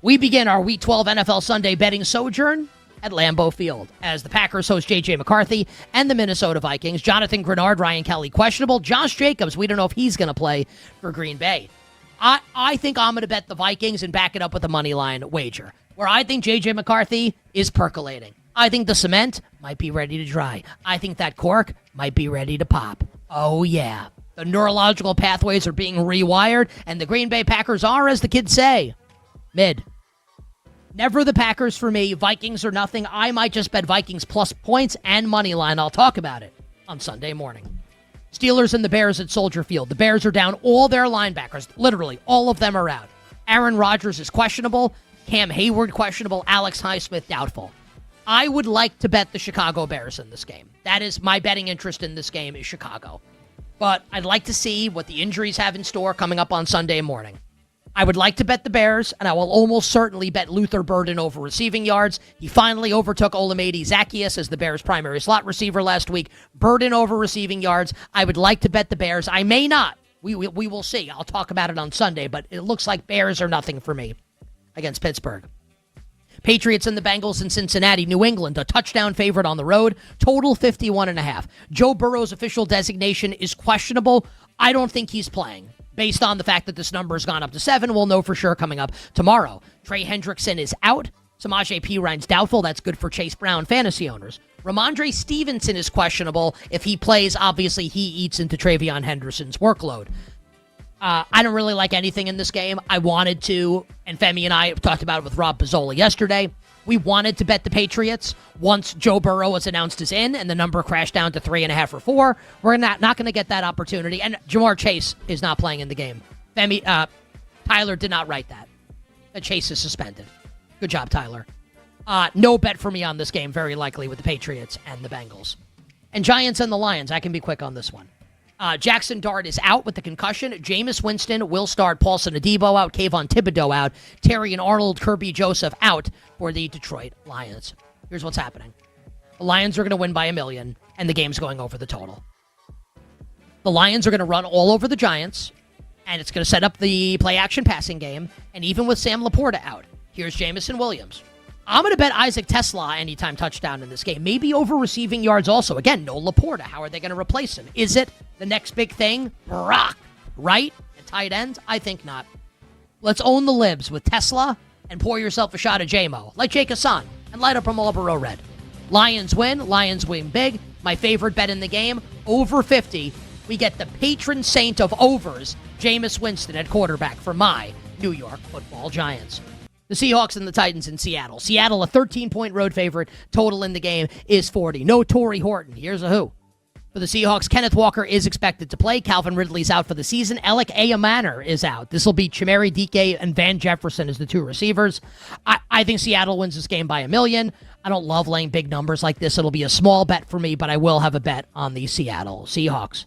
We begin our Week 12 NFL Sunday betting sojourn at Lambeau Field as the Packers host J.J. McCarthy and the Minnesota Vikings. Jonathan Grenard, Ryan Kelly questionable. Josh Jacobs, we don't know if he's going to play for Green Bay. I think I'm going to bet the Vikings and back it up with a money line wager, where I think J.J. McCarthy is percolating. I think the cement might be ready to dry. I think that cork might be ready to pop. Oh, yeah. The neurological pathways are being rewired, and the Green Bay Packers are, as the kids say, mid. Never the Packers for me. Vikings or nothing. I might just bet Vikings plus points and money line. I'll talk about it on Sunday morning. Steelers and the Bears at Soldier Field. The Bears are down all their linebackers. Literally, all of them are out. Aaron Rodgers is questionable. Cam Hayward questionable. Alex Highsmith doubtful. I would like to bet the Chicago Bears in this game. That is my betting interest in this game is Chicago. But I'd like to see what the injuries have in store coming up on Sunday morning. I would like to bet the Bears, and I will almost certainly bet Luther Burden over receiving yards. He finally overtook Olamide Zaccheaus as the Bears' primary slot receiver last week. Burden over receiving yards. I would like to bet the Bears. I may not. We will see. I'll talk about it on Sunday, but it looks like Bears are nothing for me against Pittsburgh. Patriots and the Bengals in Cincinnati. New England, a touchdown favorite on the road. Total 51.5. Joe Burrow's official designation is questionable. I don't think he's playing. Based on the fact that this number has gone up to 7, we'll know for sure coming up tomorrow. Trey Hendrickson is out. Samaje Perine's doubtful. That's good for Chase Brown fantasy owners. Ramondre Stevenson is questionable. If he plays, obviously he eats into Travion Henderson's workload. I don't really like anything in this game. I wanted to, and Femi and I talked about it with Rob Pizzola yesterday. We wanted to bet the Patriots once Joe Burrow was announced as in, and the number crashed down to 3.5 or 4. We're not going to get that opportunity, and Jamar Chase is not playing in the game. Femi, Tyler did not write that. Chase is suspended. Good job, Tyler. No bet for me on this game, very likely, with the Patriots and the Bengals. And Giants and the Lions, I can be quick on this one. Jackson Dart is out with the concussion. Jameis Winston will start. Paulson Adebo out. Kayvon Thibodeau out. Terry and Arnold, Kirby Joseph out for the Detroit Lions. Here's what's happening. The Lions are going to win by 1 million, and the game's going over the total. The Lions are going to run all over the Giants, and it's going to set up the play-action passing game, and even with Sam Laporta out, here's Jamison Williams. I'm going to bet Isaac Tesla anytime touchdown in this game. Maybe over receiving yards also. Again, no Laporta. How are they going to replace him? Is it the next big thing? Brock, right? At tight ends? I think not. Let's own the libs with Tesla and pour yourself a shot of J-Mo, like Jake Hassan, and light up a Marlboro Red. Lions win big. My favorite bet in the game, over 50. We get the patron saint of overs, Jameis Winston at quarterback for my New York Football Giants. The Seahawks and the Titans in Seattle. Seattle, a 13-point road favorite. Total in the game is 40. No Torrey Horton. Here's a who. For the Seahawks, Kenneth Walker is expected to play. Calvin Ridley's out for the season. Alec Ayamanor is out. This will be Chimere Dike and Van Jefferson as the two receivers. I think Seattle wins this game by 1 million. I don't love laying big numbers like this. It'll be a small bet for me, but I will have a bet on the Seattle Seahawks.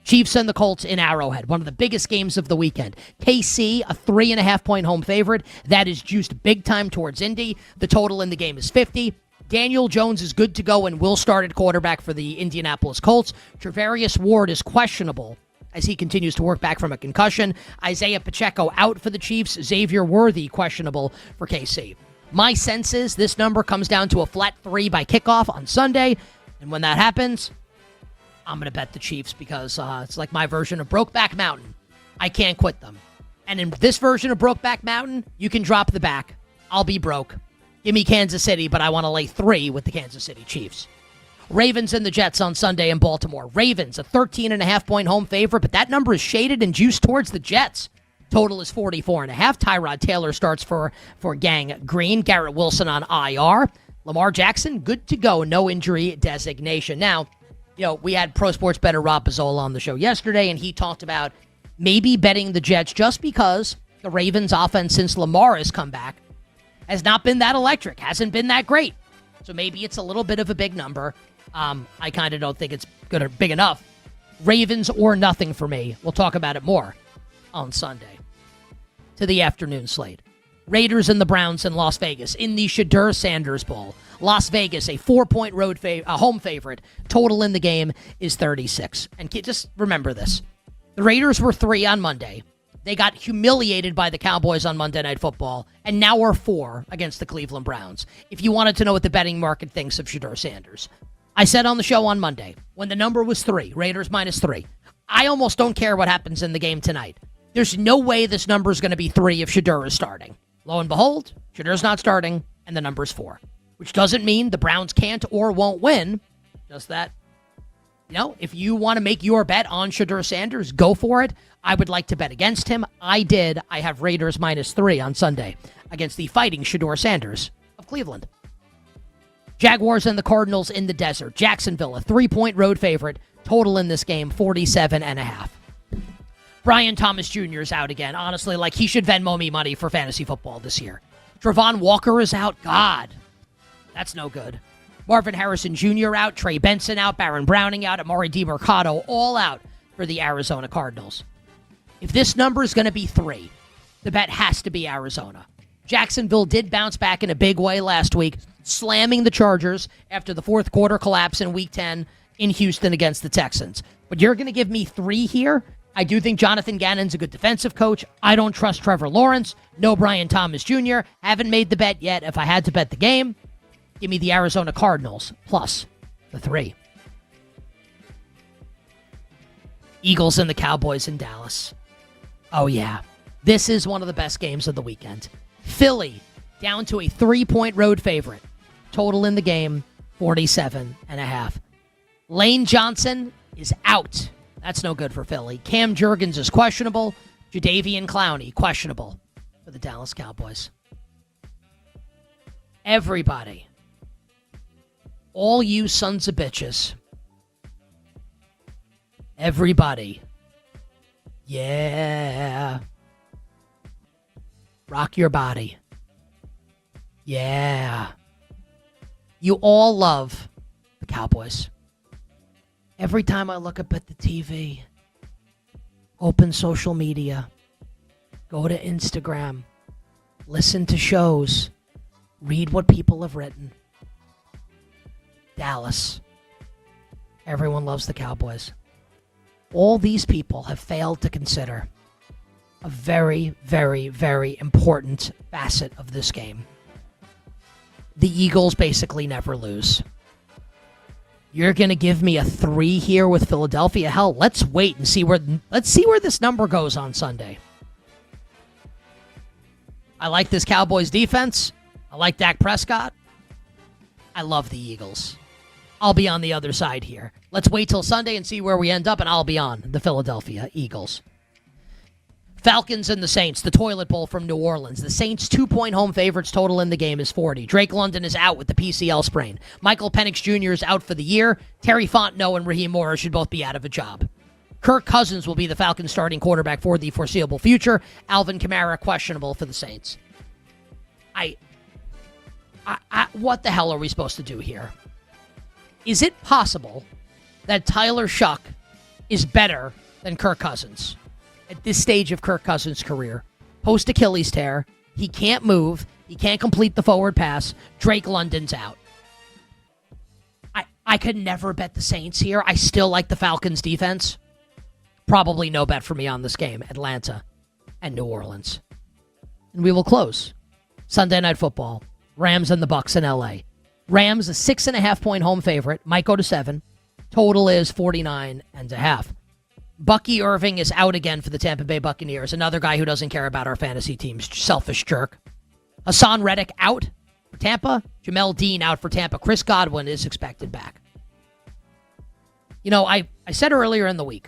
Chiefs and the Colts in Arrowhead, one of the biggest games of the weekend. KC, a 3.5-point home favorite. That is juiced big time towards Indy. The total in the game is 50. Daniel Jones is good to go and will start at quarterback for the Indianapolis Colts. Travarius Ward is questionable as he continues to work back from a concussion. Isaiah Pacheco out for the Chiefs. Xavier Worthy questionable for KC. My sense is this number comes down to a flat 3 by kickoff on Sunday. And when that happens, I'm going to bet the Chiefs because it's like my version of Brokeback Mountain. I can't quit them. And in this version of Brokeback Mountain, you can drop the back. I'll be broke. Give me Kansas City, but I want to lay 3 with the Kansas City Chiefs. Ravens and the Jets on Sunday in Baltimore. Ravens, a 13.5-point home favorite, but that number is shaded and juiced towards the Jets. Total is 44.5. Tyrod Taylor starts for Gang Green. Garrett Wilson on IR. Lamar Jackson, good to go. No injury designation. Now, we had Pro Sports Bettor Rob Pizzola on the show yesterday, and he talked about maybe betting the Jets just because the Ravens' offense since Lamar has come back has not been that electric, hasn't been that great. So maybe it's a little bit of a big number. I kind of don't think it's big enough. Ravens or nothing for me. We'll talk about it more on Sunday. To the afternoon slate. Raiders and the Browns in Las Vegas in the Shadur Sanders Bowl. Las Vegas, a 4-point home favorite. Total in the game is 36. And just remember this. The Raiders were 3 on Monday. They got humiliated by the Cowboys on Monday Night Football, and now are 4 against the Cleveland Browns. If you wanted to know what the betting market thinks of Shedeur Sanders, I said on the show on Monday, when the number was 3, Raiders -3, I almost don't care what happens in the game tonight. There's no way this number is going to be 3 if Shedeur is starting. Lo and behold, Shedeur's not starting, and the number's 4, which doesn't mean the Browns can't or won't win. Just that, if you want to make your bet on Shedeur Sanders, go for it. I would like to bet against him. I did. I have Raiders -3 on Sunday against the fighting Shedeur Sanders of Cleveland. Jaguars and the Cardinals in the desert. Jacksonville, a 3-point road favorite. Total in this game, 47.5. Brian Thomas Jr. is out again. Honestly, he should Venmo me money for fantasy football this year. Travon Walker is out. God, that's no good. Marvin Harrison Jr. out. Trey Benson out. Baron Browning out. Amari DiMercado all out for the Arizona Cardinals. If this number is going to be 3, the bet has to be Arizona. Jacksonville did bounce back in a big way last week, slamming the Chargers after the fourth quarter collapse in Week 10 in Houston against the Texans. But you're going to give me 3 here? I do think Jonathan Gannon's a good defensive coach. I don't trust Trevor Lawrence. No Brian Thomas Jr. Haven't made the bet yet. If I had to bet the game, give me the Arizona Cardinals plus the 3. Eagles and the Cowboys in Dallas. Oh, yeah. This is one of the best games of the weekend. Philly down to a 3-point road favorite. Total in the game, 47.5. Lane Johnson is out. That's no good for Philly. Cam Jurgens is questionable. Jadeveon Clowney, questionable for the Dallas Cowboys. Everybody, all you sons of bitches, everybody, yeah, rock your body. Yeah. You all love the Cowboys. Every time I look up at the TV, open social media, go to Instagram, listen to shows, read what people have written. Dallas. Everyone loves the Cowboys. All these people have failed to consider a very, very, very important facet of this game. The Eagles basically never lose. You're going to give me a 3 here with Philadelphia? Hell, let's wait and see where this number goes on Sunday. I like this Cowboys defense. I like Dak Prescott. I love the Eagles. I'll be on the other side here. Let's wait till Sunday and see where we end up, and I'll be on the Philadelphia Eagles. Falcons and the Saints, the toilet bowl from New Orleans. The Saints 2-point home favorites. Total in the game is 40. Drake London is out with the PCL sprain. Michael Penix Jr. is out for the year. Terry Fontenot and Raheem Morris should both be out of a job. Kirk Cousins will be the Falcons starting quarterback for the foreseeable future. Alvin Kamara questionable for the Saints. What the hell are we supposed to do here? Is it possible that Tyler Shuck is better than Kirk Cousins? At this stage of Kirk Cousins' career, post Achilles tear, he can't move, he can't complete the forward pass, Drake London's out. I could never bet the Saints here. I still like the Falcons' defense. Probably no bet for me on this game, Atlanta and New Orleans. And we will close Sunday Night Football, Rams and the Bucs in LA. Rams, a 6.5-point home favorite, might go to 7. Total is 49.5. Bucky Irving is out again for the Tampa Bay Buccaneers. Another guy who doesn't care about our fantasy teams. Selfish jerk. Hassan Reddick out for Tampa. Jamel Dean out for Tampa. Chris Godwin is expected back. I said earlier in the week,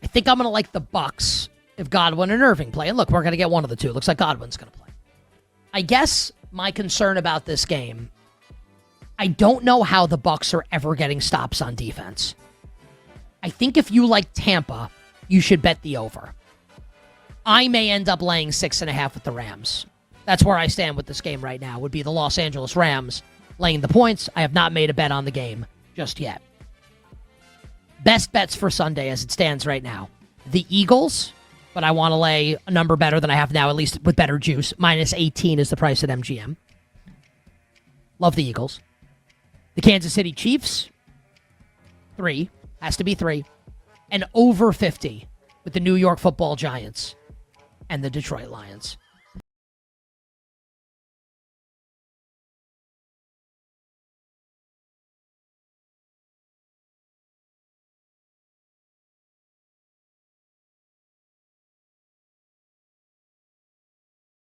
I think I'm going to like the Bucs if Godwin and Irving play. And look, we're going to get one of the two. Looks like Godwin's going to play. I guess my concern about this game, I don't know how the Bucs are ever getting stops on defense. I think if you like Tampa, you should bet the over. I may end up laying 6.5 with the Rams. That's where I stand with this game right now, would be the Los Angeles Rams laying the points. I have not made a bet on the game just yet. Best bets for Sunday as it stands right now. The Eagles, but I want to lay a number better than I have now, at least with better juice. -18 is the price at MGM. Love the Eagles. The Kansas City Chiefs, 3. Has to be 3. And over 50 with the New York Football Giants and the Detroit Lions.